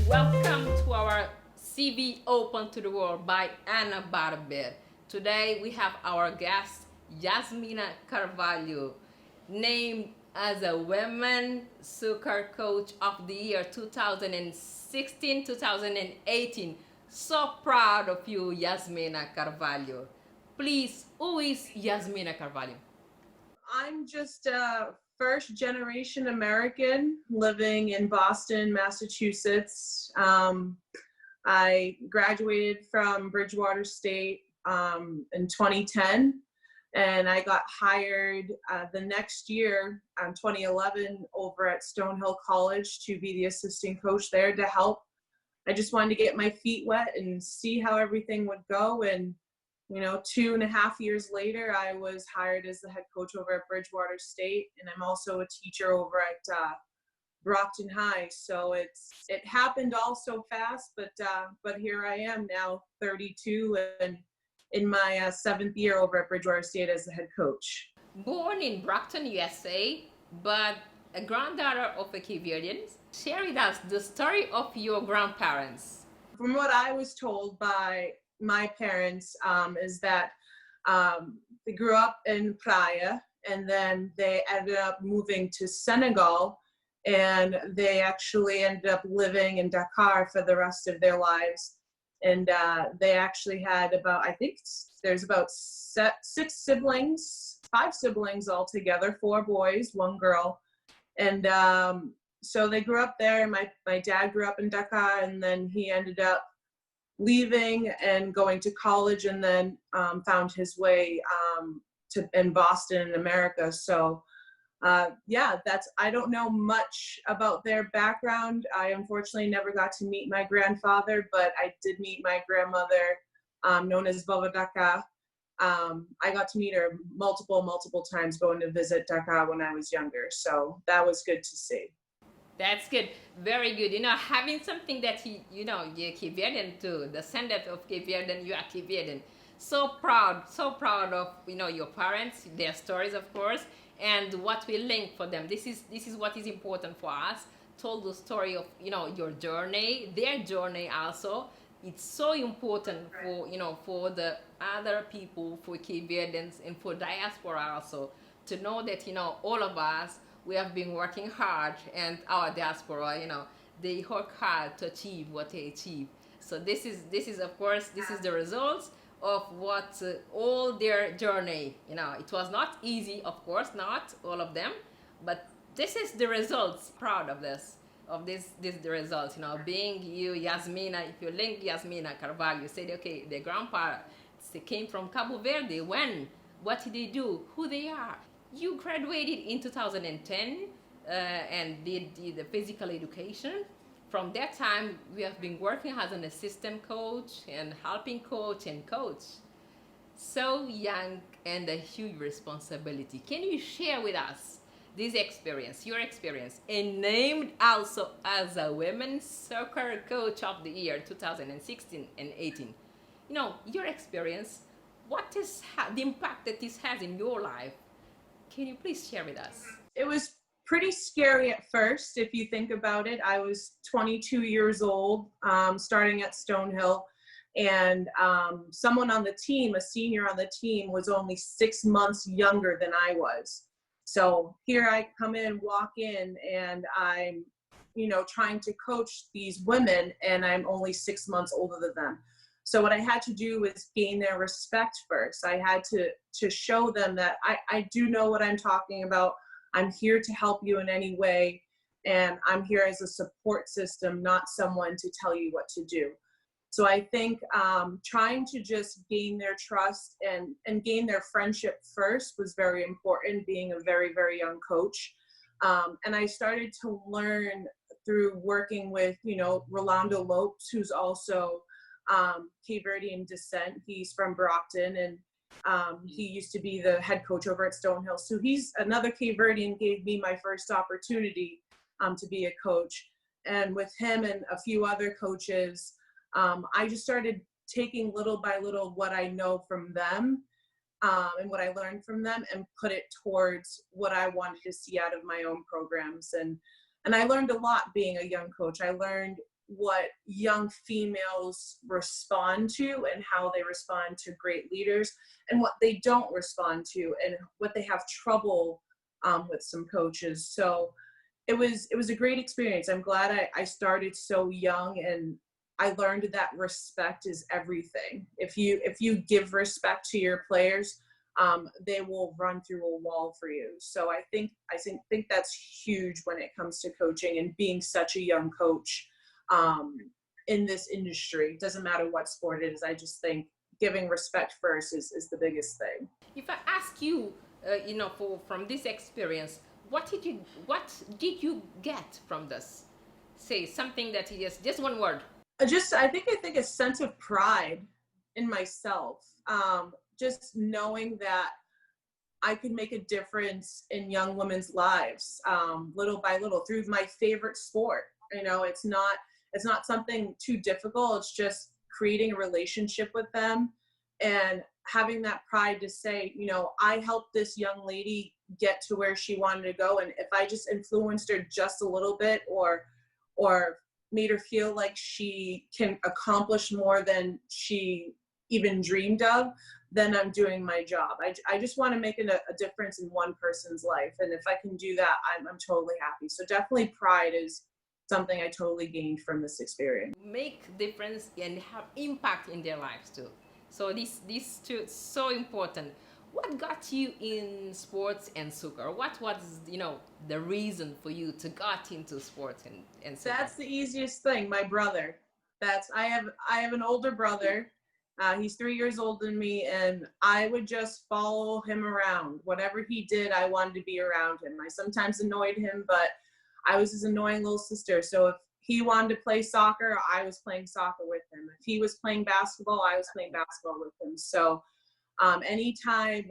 Welcome to our CV Open to the World by Anna Barber. Today we have our guest Yasmina Carvalho, named as a Women Soccer Coach of the Year 2016-2018. So proud of you, Yasmina Carvalho. Please, who is Yasmina Carvalho? I'm just a first generation American living in Boston, Massachusetts. I graduated from Bridgewater State in 2010, and I got hired the next year, 2011, over at Stonehill College to be the assistant coach there to help. I just wanted to get my feet wet and see how everything would go. And 2.5 years later, I was hired as the head coach over at Bridgewater State, and I'm also a teacher over at Brockton High. So it happened all so fast, but here I am now, 32, and in my seventh year over at Bridgewater State as the head coach. Born in Brockton, USA, but a granddaughter of a Cape Verdean. Share with us the story of your grandparents. From what I was told by my parents, is that they grew up in Praia, and then they ended up moving to Senegal, and they actually ended up living in Dakar for the rest of their lives. And they actually had I think there's about five siblings altogether, 4 boys, 1 girl. And so they grew up there. My dad grew up in Dakar, and then he ended up leaving and going to college, and then found his way in Boston in America. So I don't know much about their background. I unfortunately never got to meet my grandfather, but I did meet my grandmother, known as Baba Daka. I got to meet her multiple times going to visit Dakar when I was younger. So that was good to see. That's good. Very good. Having something that you're Cape Verdean too, the descendant of Cape Verdean, you are Cape Verdean. So proud of your parents, their stories, of course, and what we link for them. This is what is important for us. Told the story of your journey, their journey also. It's so important for the other people, for Cape Verdeans, and for diaspora also, to know that all of us, we have been working hard, and our diaspora, they work hard to achieve what they achieve. So this is of course, this is the results of what all their journey. It was not easy, of course, not all of them, but this is the results. Proud of this, the results. Being you, Yasmina. If you link Yasmina Carvalho, you said, okay, their grandpa, they came from Cabo Verde. When? What did they do? Who they are? You graduated in 2010 and did the physical education. From that time, we have been working as an assistant coach and helping coach and coach. So young and a huge responsibility. Can you share with us this experience, your experience, and named also as a Women's Soccer Coach of the Year 2016 and 18? Your experience, what is the impact that this has in your life? Can you please share with us? It was pretty scary at first, if you think about it. I was 22 years old, starting at Stonehill, and someone on the team, a senior on the team, was only 6 months younger than I was. So here I come in, walk in, and I'm, trying to coach these women, and I'm only 6 months older than them. So what I had to do was gain their respect first. I had to show them that I do know what I'm talking about. I'm here to help you in any way. And I'm here as a support system, not someone to tell you what to do. So I think trying to just gain their trust and gain their friendship first was very important, being a very, very young coach. And I started to learn through working with, Rolando Lopes, who's also Cape Verdean descent. He's from Brockton, and he used to be the head coach over at Stonehill. So he's another Cape Verdean, gave me my first opportunity to be a coach. And with him and a few other coaches, I just started taking little by little what I know from them and what I learned from them, and put it towards what I wanted to see out of my own programs. And I learned a lot being a young coach. I learned what young females respond to and how they respond to great leaders, and what they don't respond to and what they have trouble with some coaches. So it was a great experience. I'm glad I started so young, and I learned that respect is everything. If you give respect to your players, they will run through a wall for you. So I think that's huge when it comes to coaching and being such a young coach in this industry. It doesn't matter what sport it is. I just think giving respect first is the biggest thing. If I ask you, from this experience, what did you get from this? Say something that you just one word. I think a sense of pride in myself. Just knowing that I could make a difference in young women's lives, little by little, through my favorite sport. It's not something too difficult. It's just creating a relationship with them and having that pride to say, I helped this young lady get to where she wanted to go. And if I just influenced her just a little bit, or made her feel like she can accomplish more than she even dreamed of, then I'm doing my job. I just want to make a difference in one person's life. And if I can do that, I'm totally happy. So definitely pride is something I totally gained from this experience. Make difference and have impact in their lives too. So these two so important. What got you in sports and soccer? What was the reason for you to got into sports and soccer? That's the easiest thing. My brother. I have an older brother. He's 3 years older than me, and I would just follow him around. Whatever he did, I wanted to be around him. I sometimes annoyed him, but I was his annoying little sister. So if he wanted to play soccer, I was playing soccer with him. If he was playing basketball, I was playing basketball with him. So anytime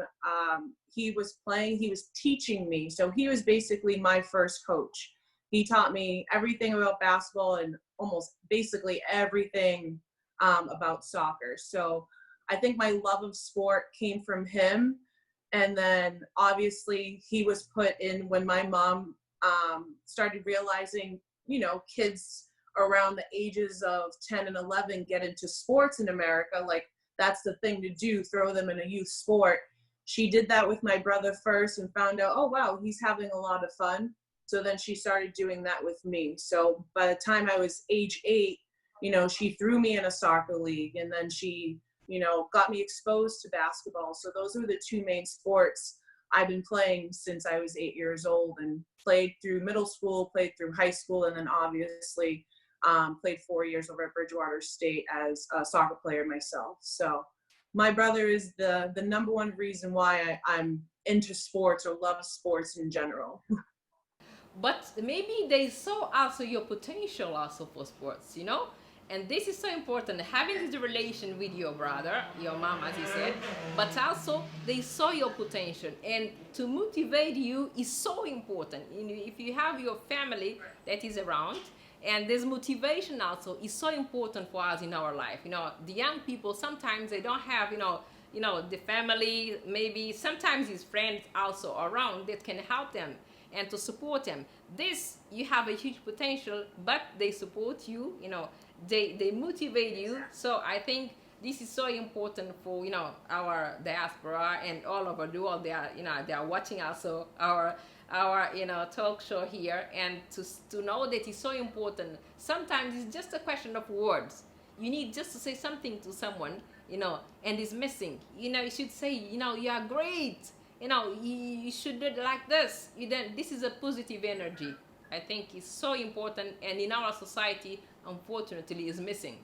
he was playing, he was teaching me. So he was basically my first coach. He taught me everything about basketball and almost basically everything about soccer. So I think my love of sport came from him. And then obviously he was put in when my mom started realizing, kids around the ages of 10 and 11 get into sports in America. Like, that's the thing to do, throw them in a youth sport. She did that with my brother first and found out, oh, wow, he's having a lot of fun. So then she started doing that with me. So by the time I was age 8, she threw me in a soccer league, and then she, got me exposed to basketball. So those were the two main sports I've been playing since I was 8 years old, and played through middle school, played through high school, and then obviously played 4 years over at Bridgewater State as a soccer player myself. So my brother is the number one reason why I'm into sports or love sports in general. But maybe they saw also your potential also for sports, and this is so important, having the relation with your brother, your mom, as you said, but also they saw your potential, and to motivate you is so important. If you have your family that is around, and this motivation also is so important for us in our life. The young people, sometimes they don't have the family, maybe sometimes his friends also around that can help them and to support them. This, you have a huge potential, but they support you, they motivate you. So I think this is so important for our diaspora and all over the world. They are watching also our talk show here, and to know that it's so important. Sometimes it's just a question of words. You need just to say something to someone, and it's missing. You should say, you are great. You should do it like this. This is a positive energy. I think it's so important, and in our society, unfortunately, is missing.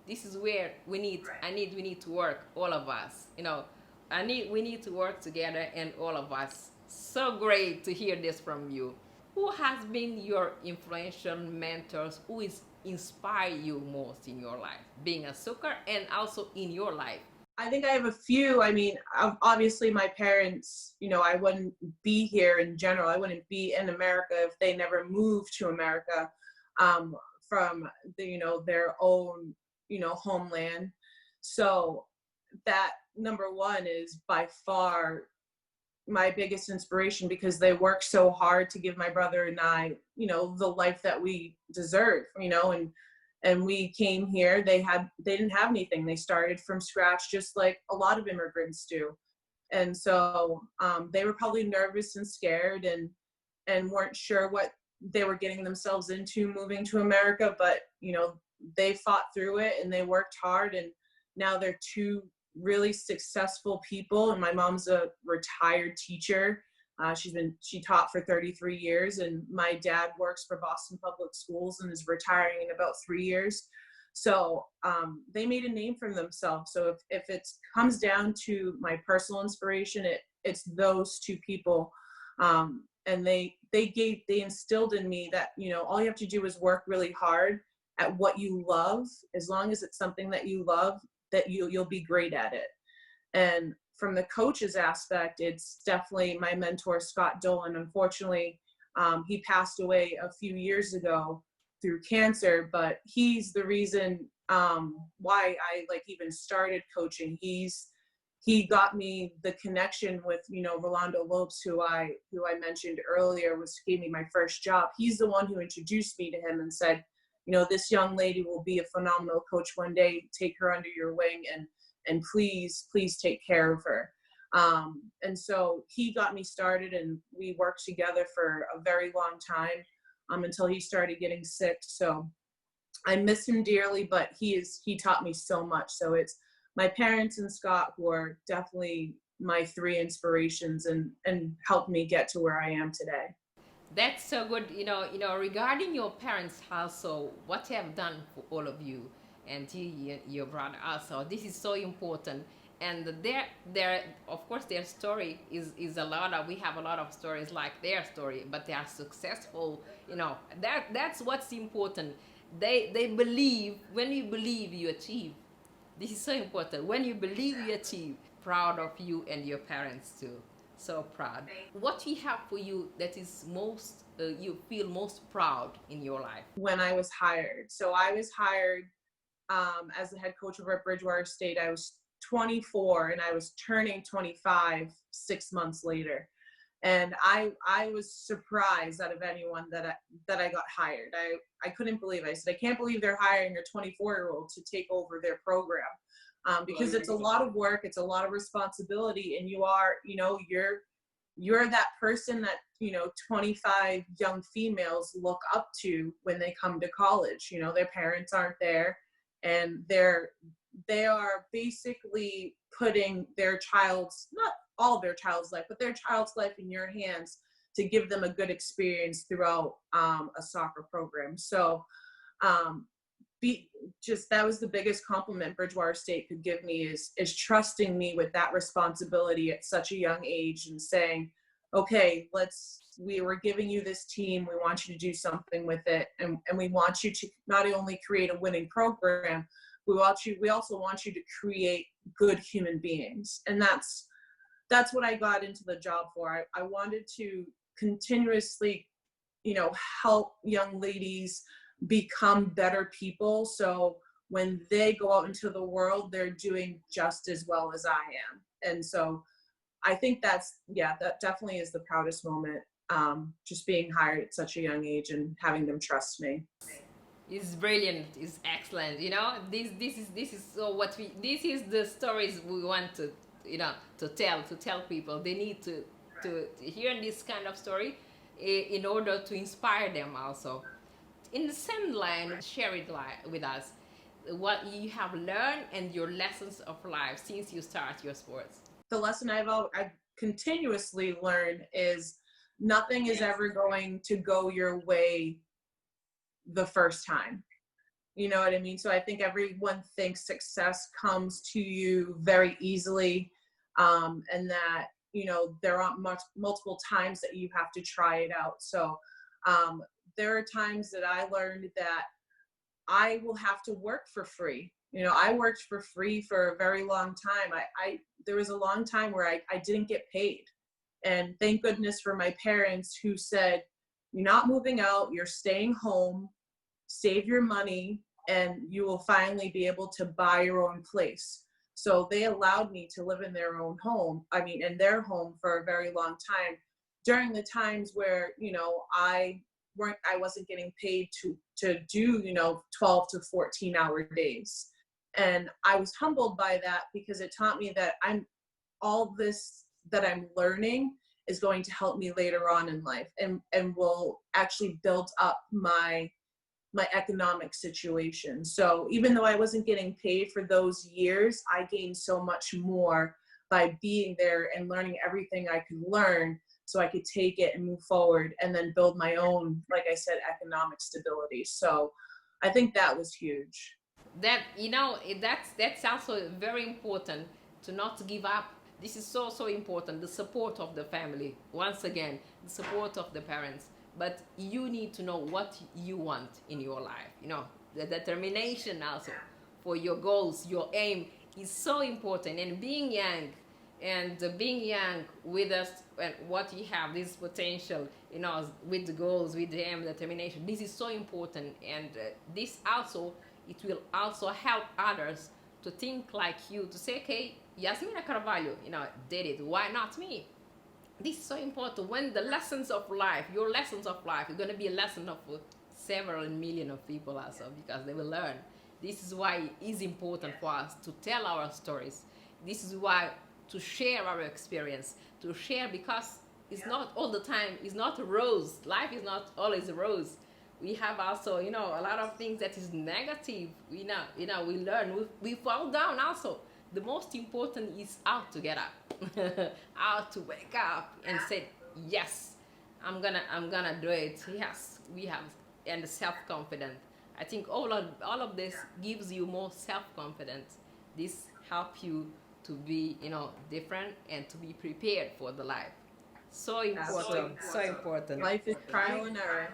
This is where we need to work, all of us. We need to work together, and all of us. So great to hear this from you. Who has been your influential mentors? Who is inspire you most in your life, being a soccer and also in your life? I think I have a few. I mean, obviously my parents, I wouldn't be here in general. I wouldn't be in America if they never moved to America from their own, homeland. So that number one is by far my biggest inspiration, because they work so hard to give my brother and I, the life that we deserve, and And we came here, they didn't have anything. They started from scratch, just like a lot of immigrants do. And so they were probably nervous and scared and weren't sure what they were getting themselves into moving to America. But, you know, they fought through it and they worked hard. And now they're two really successful people. And my mom's a retired teacher. She taught for 33 years, and my dad works for Boston Public Schools and is retiring in about 3 years. So they made a name for themselves. So if it comes down to my personal inspiration, it's those two people. And they instilled in me that, you know, all you have to do is work really hard at what you love. As long as it's something that you love, that you'll be great at it. And from the coach's aspect, it's definitely my mentor, Scott Dolan. Unfortunately, he passed away a few years ago through cancer, but he's the reason why I even started coaching. He got me the connection with, you know, Rolando Lopes, who I mentioned earlier, gave me my first job. He's the one who introduced me to him and said, you know, this young lady will be a phenomenal coach one day. Take her under your wing and please take care of her. And so he got me started, and we worked together for a very long time until he started getting sick. So I miss him dearly, but he taught me so much. So it's my parents and Scott who are definitely my three inspirations and helped me get to where I am today. That's so good. Regarding your parents also, what they have done for all of you and your brother also, this is so important. And their of course their story is a lot of, we have a lot of stories like their story, but they are successful. That's what's important. They believe. When you believe, you achieve. This is so important. When you believe, you achieve. Proud of you and your parents too. So proud. What we have for you that is most you feel most proud in your life? When I was hired. So I was hired as the head coach over at Bridgewater State. I was 24 and I was turning 25 6 months later. And I was surprised out of anyone that I got hired. I couldn't believe it. I said, I can't believe they're hiring a 24-year-old to take over their program. Because it's a lot of work, it's a lot of responsibility, and you're that person that 25 young females look up to when they come to college. Their parents aren't there, and they are basically putting their child's, not all their child's life, but their child's life in your hands to give them a good experience throughout a soccer program. So that was the biggest compliment Bridgewater State could give me is trusting me with that responsibility at such a young age and saying, okay, we were giving you this team. We want you to do something with it. And we want you to not only create a winning program, we also want you to create good human beings. And that's what I got into the job for. I wanted to continuously, help young ladies become better people. So when they go out into the world, they're doing just as well as I am. And so I think that definitely is the proudest moment. Just being hired at such a young age and having them trust me. It's brilliant. It's excellent. This is the stories we want to tell people. They need to hear this kind of story in order to inspire them also. In the same line, share it with us what you have learned and your lessons of life since you start your sports. The lesson I've continuously learned is nothing is ever going to go your way the first time. You know what I mean? So I think everyone thinks success comes to you very easily, and that, there aren't multiple times that you have to try it out. So there are times that I learned that I will have to work for free. I worked for free for a very long time. There was a long time where I didn't get paid. And thank goodness for my parents who said, you're not moving out, you're staying home, save your money, and you will finally be able to buy your own place. So they allowed me to live in their own home, in their home for a very long time, during the times where, I I wasn't getting paid to do, 12 to 14-hour days. And I was humbled by that because it taught me that all this that I'm learning is going to help me later on in life and will actually build up my economic situation. So even though I wasn't getting paid for those years, I gained so much more by being there and learning everything I could learn, so I could take it and move forward and then build my own, like I said, economic stability. So I think that was huge. That, that's also very important, to not give up. This is so important, the support of the family, once again, the support of the parents. But you need to know what you want in your life, the determination also for your goals, your aim is so important. And being young with us, and what you have this potential, with the goals, with the aim, determination, this is so important. And this also, it will also help others to think like you, to say, okay, Yasmina Carvalho, did it, why not me? This is so important. When the lessons of life, your lessons of life, is going to be a lesson of several million of people also, because they will learn. This is why it is important for us to tell our stories. This is why to share our experience, to share, because it's not all the time, it's not a rose. Life is not always a rose. We have also, a lot of things that is negative. We learn, we fall down also. The most important is how to get up, how to wake up and say, yes, I'm gonna do it. Yes, we have, and self-confidence. I think all of this gives you more self-confidence. This helps you to be, different and to be prepared for the life. So important, so important. Life is trial and error.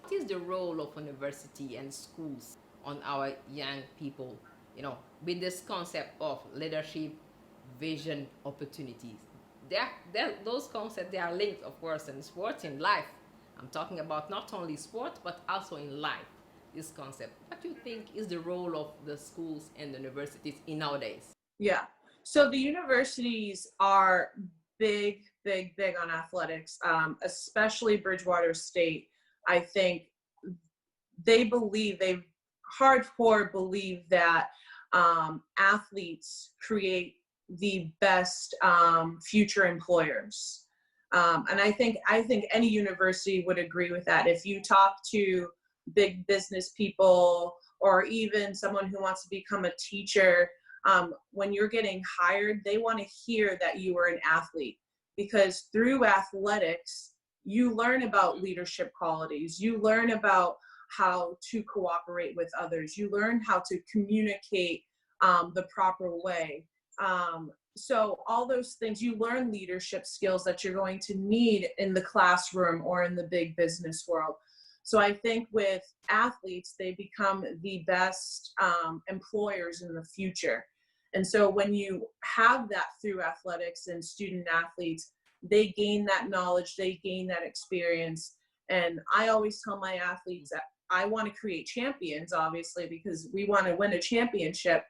What is the role of university and schools on our young people, with this concept of leadership, vision, opportunities? Those concepts, they are linked, of course, in sports, in life. I'm talking about not only sport, but also in life, this concept. What do you think is the role of the schools and the universities in nowadays? Yeah. So the universities are big on athletics, especially Bridgewater State. I think they hardcore believe that athletes create the best future employers. And I think any university would agree with that. If you talk to big business people, or even someone who wants to become a teacher, when you're getting hired, they want to hear that you are an athlete, because through athletics, you learn about leadership qualities. You learn about how to cooperate with others. You learn how to communicate the proper way. So all those things, you learn leadership skills that you're going to need in the classroom or in the big business world. So I think with athletes, they become the best employers in the future. And so when you have that through athletics and student athletes, they gain that knowledge, they gain that experience. And I always tell my athletes that I want to create champions, obviously, because we want to win a championship.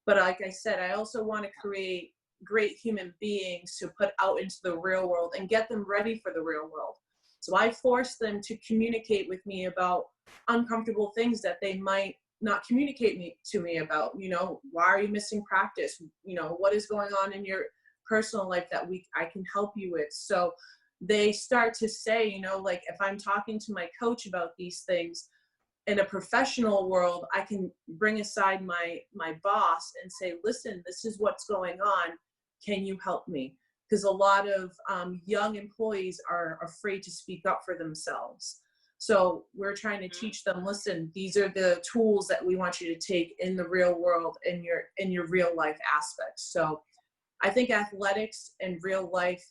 But like I said, I also want to create great human beings to put out into the real world and get them ready for the real world. So I force them to communicate with me about uncomfortable things that they might not communicate to me about. Why are you missing practice? What is going on in your personal life that I can help you with? So they start to say, like if I'm talking to my coach about these things in a professional world, I can bring aside my boss and say, listen, this is what's going on. Can you help me? Because a lot of young employees are afraid to speak up for themselves. So we're trying to teach them, listen, these are the tools that we want you to take in the real world, in your real life aspects. So I think athletics and real life,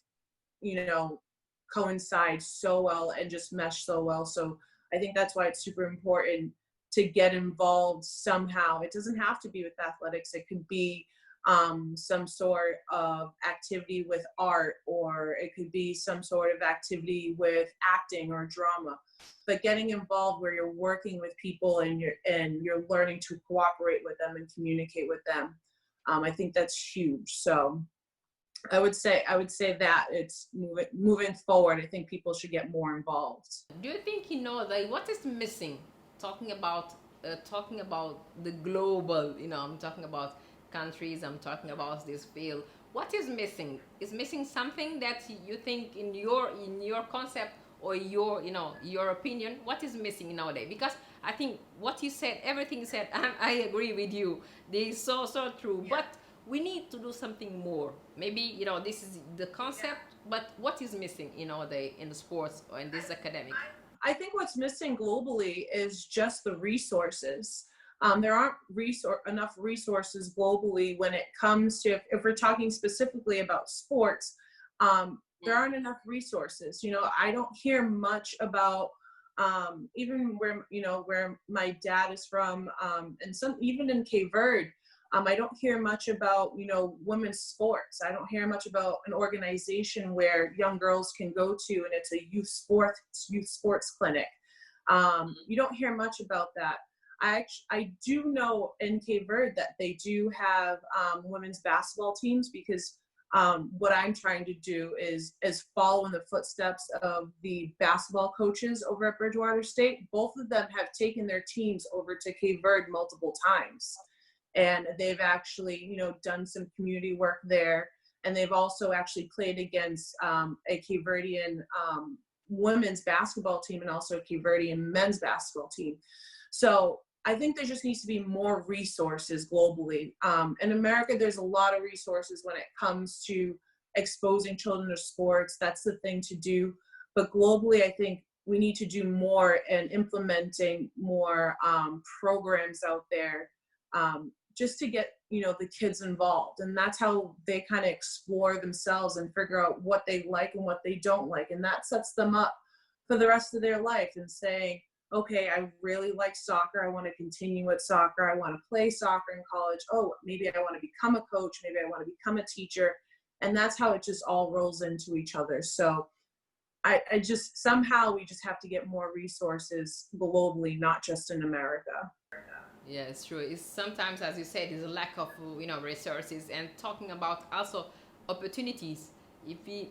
coincide so well and just mesh so well. So I think that's why it's super important to get involved somehow. It doesn't have to be with athletics. It could be some sort of activity with art, or it could be some sort of activity with acting or drama. But getting involved where you're working with people and you're learning to cooperate with them and communicate with them, I think that's huge. So I would say that it's moving forward. I think people should get more involved. Do you think, like what is missing? Talking about the global, I'm talking about countries, I'm talking about this field. What is missing? Is missing something that you think in your concept or your opinion? What is missing nowadays? Because I think what you said, everything you said, I agree with you. This is so true. But we need to do something more. Maybe this is the concept, but what is missing in the sports or in this academic? I think what's missing globally is just the resources. There aren't enough resources globally when it comes to, if we're talking specifically about sports, there aren't enough resources. I don't hear much about, even where my dad is from, and even in Cabo Verde, I don't hear much about, women's sports. I don't hear much about an organization where young girls can go to and it's a youth sports clinic. You don't hear much about that. I do know in Cabo Verde that they do have women's basketball teams, because what I'm trying to do is follow in the footsteps of the basketball coaches over at Bridgewater State. Both of them have taken their teams over to Cabo Verde multiple times. And they've actually, done some community work there. And they've also actually played against a Cape Verdean women's basketball team and also a Cape Verdean men's basketball team. So I think there just needs to be more resources globally. In America, there's a lot of resources when it comes to exposing children to sports. That's the thing to do. But globally, I think we need to do more in implementing more programs out there, just to get the kids involved. And that's how they kind of explore themselves and figure out what they like and what they don't like, and that sets them up for the rest of their life and saying, okay, I really like soccer, I want to continue at soccer, I want to play soccer in college, oh, maybe I want to become a coach, maybe I want to become a teacher. And that's how it just all rolls into each other. So I just, somehow we just have to get more resources globally, not just in America. Yeah, it's true. It's sometimes, as you said, there's a lack of resources, and talking about also opportunities. If we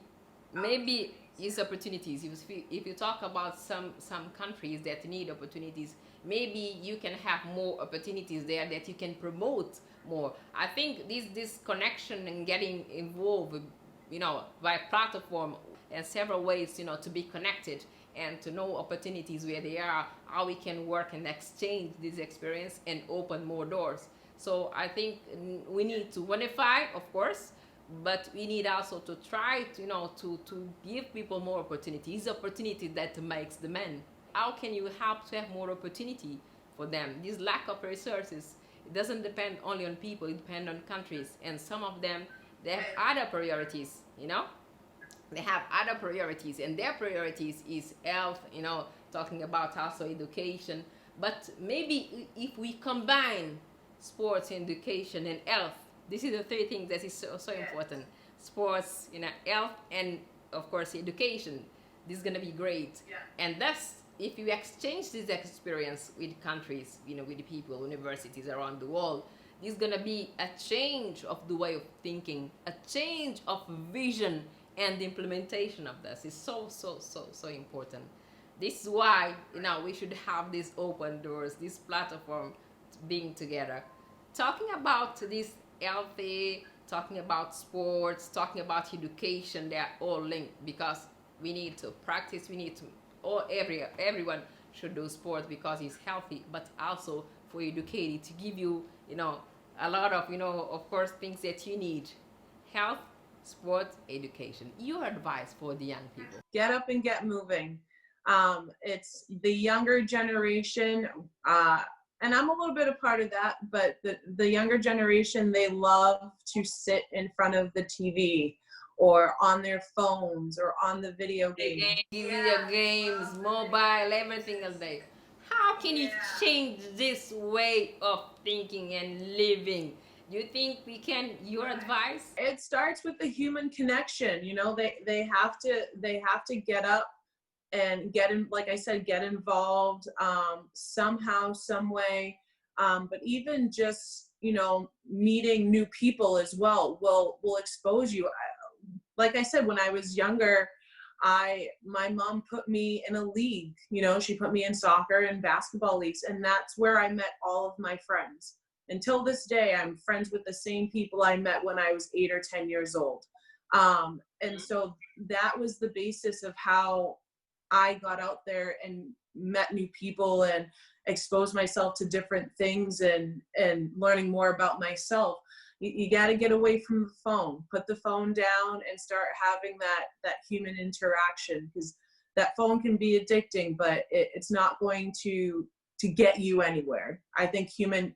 maybe it's opportunities. If you talk about some countries that need opportunities, maybe you can have more opportunities there that you can promote more. I think this connection and getting involved, by platform and several ways, to be connected and to know opportunities where they are, how we can work and exchange this experience and open more doors. So I think we need to unify, of course, but we need also to try to, to give people more opportunities, opportunity that makes the men. How can you help to have more opportunity for them? This lack of resources, it doesn't depend only on people, it depends on countries. And some of them, they have other priorities, They have other priorities, and their priorities is health, talking about also education. But maybe if we combine sports, education, and health, this is the three things that is so important. Sports, health, and of course education. This is gonna be great. Yeah. And that's, if you exchange this experience with countries, with the people, universities around the world, this is gonna be a change of the way of thinking, a change of vision, and the implementation of this is so important. This is why we should have these open doors, this platform being together, talking about this healthy, talking about sports, talking about education. They are all linked, because we need to practice. We need to, everyone should do sports because it's healthy, but also for educating, to give you a lot of of course things that you need: health, sports, education. Your advice for the young people? Get up and get moving. It's the younger generation, and I'm a little bit a part of that, but the younger generation, they love to sit in front of the TV or on their phones or on the video games. Video games, mobile, every single day. How can you change this way of thinking and living? Do you think we can? Your advice? It starts with the human connection. They have to get up and get in, like I said, get involved somehow, some way. But even just meeting new people as well will expose you. like I said, when I was younger, my mom put me in a league. You know, she put me in soccer and basketball leagues, and that's where I met all of my friends. Until this day, I'm friends with the same people I met when I was 8 or 10 years old. And so that was the basis of how I got out there and met new people and exposed myself to different things and learning more about myself. You got to get away from the phone, put the phone down and start having that human interaction, because that phone can be addicting, but it's not going to get you anywhere. I think human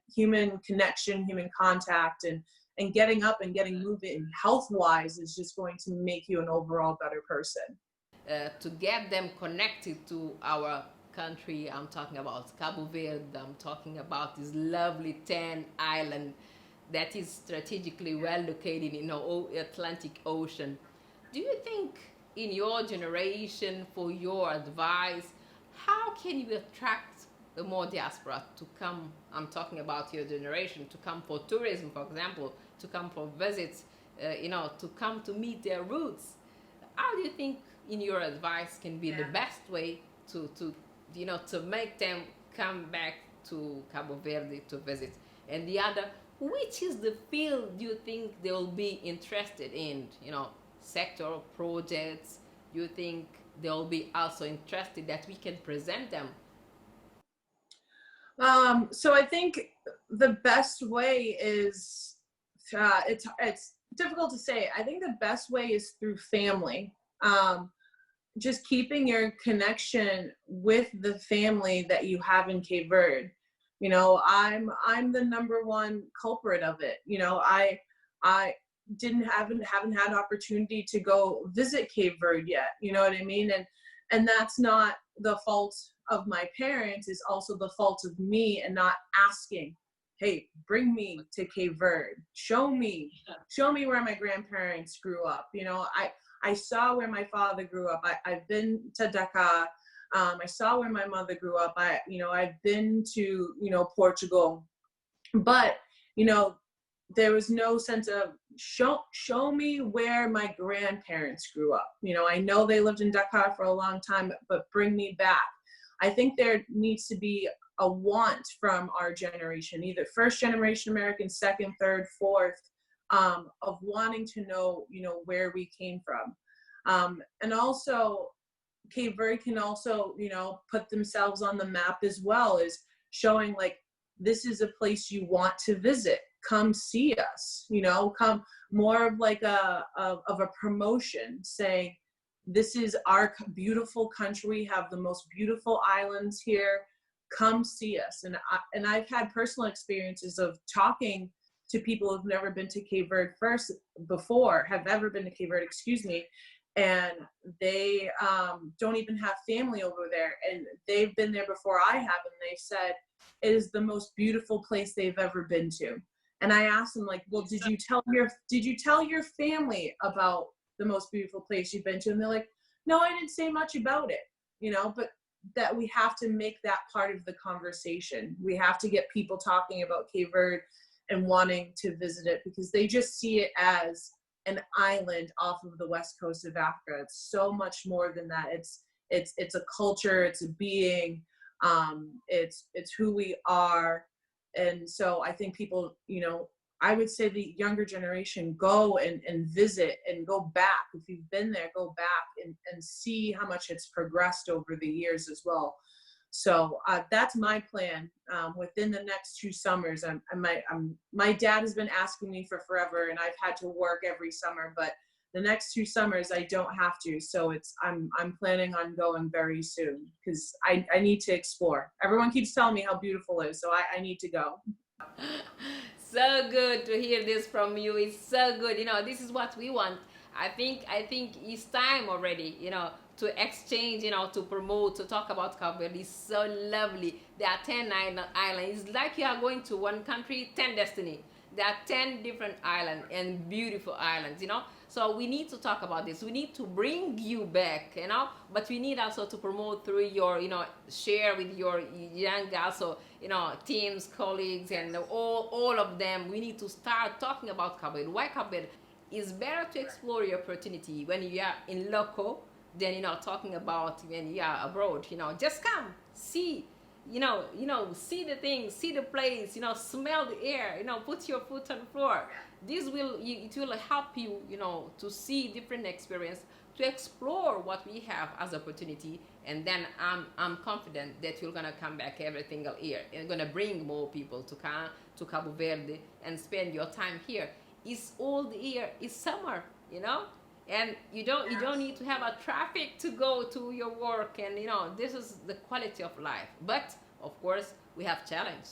connection, human contact, and getting up and getting moving health wise is just going to make you an overall better person. To get them connected to our country. I'm talking about Cabo Verde. I'm talking about this lovely 10 island that is strategically well located in the Atlantic Ocean. Do you think, in your generation, for your advice, how can you attract the more diaspora to come? I'm talking about your generation, to come for tourism, for example, to come for visits, to come to meet their roots. How do you think, in your advice, can be the best way to make them come back to Cabo Verde to visit? And the other, which is the field do you think they'll be interested in? Sector projects. You think they'll be also interested that we can present them? So I think the best way is it's difficult to say. I think the best way is through family. Just keeping your connection with the family that you have in Cape Verde. I'm the number one culprit of it. I haven't had opportunity to go visit Cape Verde yet. You know what I mean? And that's not the fault of my parents, is also the fault of me and not asking, hey, bring me to Cape Verde. Show me where my grandparents grew up. I saw where my father grew up. I've been to Dakar. I saw where my mother grew up. I've been to, Portugal, but, there was no sense of show me where my grandparents grew up. I know they lived in Dakar for a long time, but bring me back. I think there needs to be a want from our generation, either first generation Americans, second, third, fourth, of wanting to know, where we came from. And also Cape Verde can also, put themselves on the map as well, as showing like, this is a place you want to visit. Come see us, come more of like of a promotion, saying, this is our beautiful country. We have the most beautiful islands here. Come see us. And I've had personal experiences of talking to people who've never been to Cape Verde have ever been to Cape Verde, excuse me, and they don't even have family over there, and they've been there before I have, and they said it is the most beautiful place they've ever been to. And I asked them, like, well, did you tell your family about the most beautiful place you've been to? And they're like, no, I didn't say much about it, but that we have to make that part of the conversation. We have to get people talking about Cape Verde and wanting to visit it, because they just see it as an island off of the west coast of Africa. It's so much more than that. It's a culture, it's a being, it's who we are. And so I think people, I would say the younger generation, go and visit and go back. If you've been there, go back and see how much it's progressed over the years as well. So that's my plan. Within the next 2 summers, my dad has been asking me for forever, and I've had to work every summer, but the next 2 summers I don't have to. So I'm planning on going very soon, because I need to explore. Everyone keeps telling me how beautiful it is, so I need to go. So good to hear this from you. It's so good. This is what we want. I think it's time already, to exchange, to promote, to talk about Cabo Verde. It's so lovely. There are 10 islands. It's like you are going to one country, 10 destiny. There are 10 different islands and beautiful islands, So we need to talk about this. We need to bring you back, but we need also to promote through your, share with your young also, teams, colleagues, and all of them. We need to start talking about Cabo Verde. Why Cabo Verde? it's better to explore your opportunity when you are in local than talking about when you are abroad. Just come, see, see the things, see the place, smell the air, put your foot on the floor. This will it will help you, to see different experience, to explore what we have as opportunity, and then I'm confident that you're gonna come back every single year and gonna bring more people to come to Cabo Verde and spend your time here. It's all the year, it's summer, and you don't need to have a traffic to go to your work, and this is the quality of life. But of course we have challenge,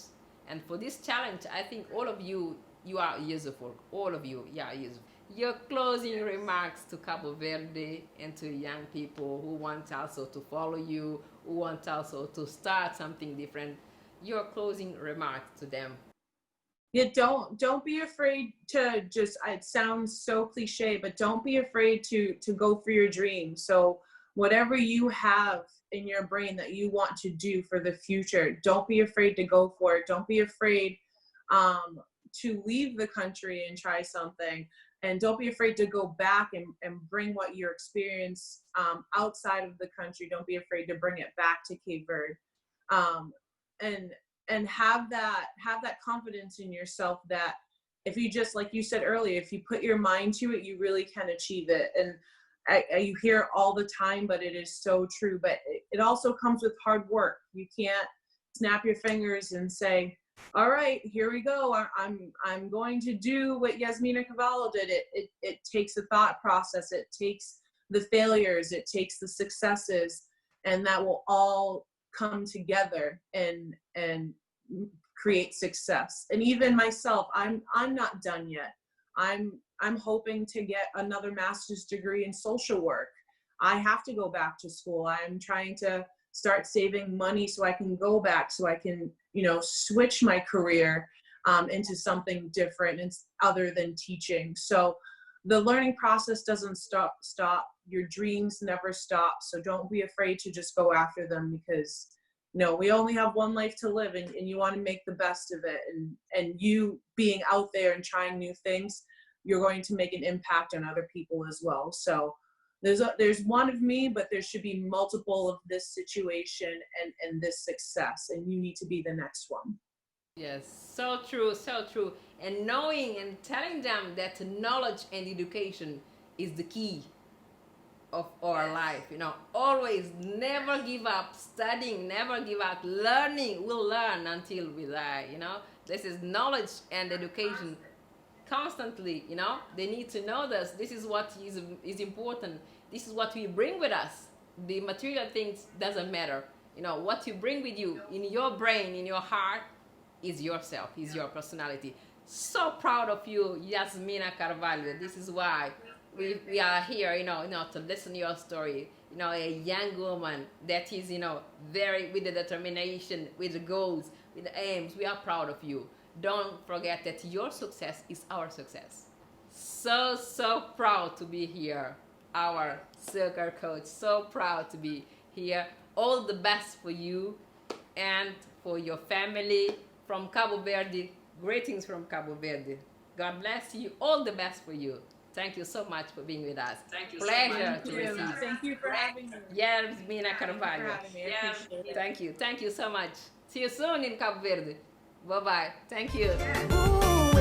and for this challenge I think all of you are useful, all of you, yeah, useful. Your closing remarks to Cabo Verde and to young people who want also to follow you, who want also to start something different. Your closing remarks to them. Yeah, don't be afraid to just, it sounds so cliche, but don't be afraid to go for your dream. So whatever you have in your brain that you want to do for the future, don't be afraid to go for it. Don't be afraid to leave the country and try something. And don't be afraid to go back and bring what you experience outside of the country. Don't be afraid to bring it back to Cape Verde. And have that confidence in yourself that if you just, like you said earlier, if you put your mind to it, you really can achieve it. And you hear it all the time, but it is so true. But it also comes with hard work. You can't snap your fingers and say, all right, here we go. I'm going to do what Yasmina Carvalho did. It takes a thought process. It takes the failures. It takes the successes, and that will all come together and create success. And even myself, I'm not done yet. I'm hoping to get another master's degree in social work. I have to go back to school. I'm trying to start saving money so I can go back, so I can, switch my career into something different and other than teaching. So the learning process doesn't stop. Your dreams never stop. So don't be afraid to just go after them, because we only have one life to live, and you want to make the best of it. And you being out there and trying new things, you're going to make an impact on other people as well. So there's one of me, but there should be multiple of this situation and this success, and you need to be the next one. Yes, so true, so true. And knowing and telling them that knowledge and education is the key of our life. Always never give up studying, never give up learning. We'll learn until we die. This is knowledge and education constantly. They need to know this. This is what is important. This is what we bring with us. The material things doesn't matter. What you bring with you in your brain, in your heart, is yourself, is your personality. So proud of you, Yasmina Carvalho. This is why we are here, to listen to your story. A young woman that is, very with the determination, with the goals, with the aims. We are proud of you. Don't forget that your success is our success. So proud to be here, our soccer coach. So proud to be here. All the best for you and for your family from Cabo Verde. Greetings from Cabo Verde. God bless you. All the best for you. Thank you so much for being with us. Thank you Pleasure so much. to receive. Thank you for having me. Yasmina Carvalho. Yes. Thank you so much. See you soon in Cabo Verde. Bye bye. Thank you. Ooh,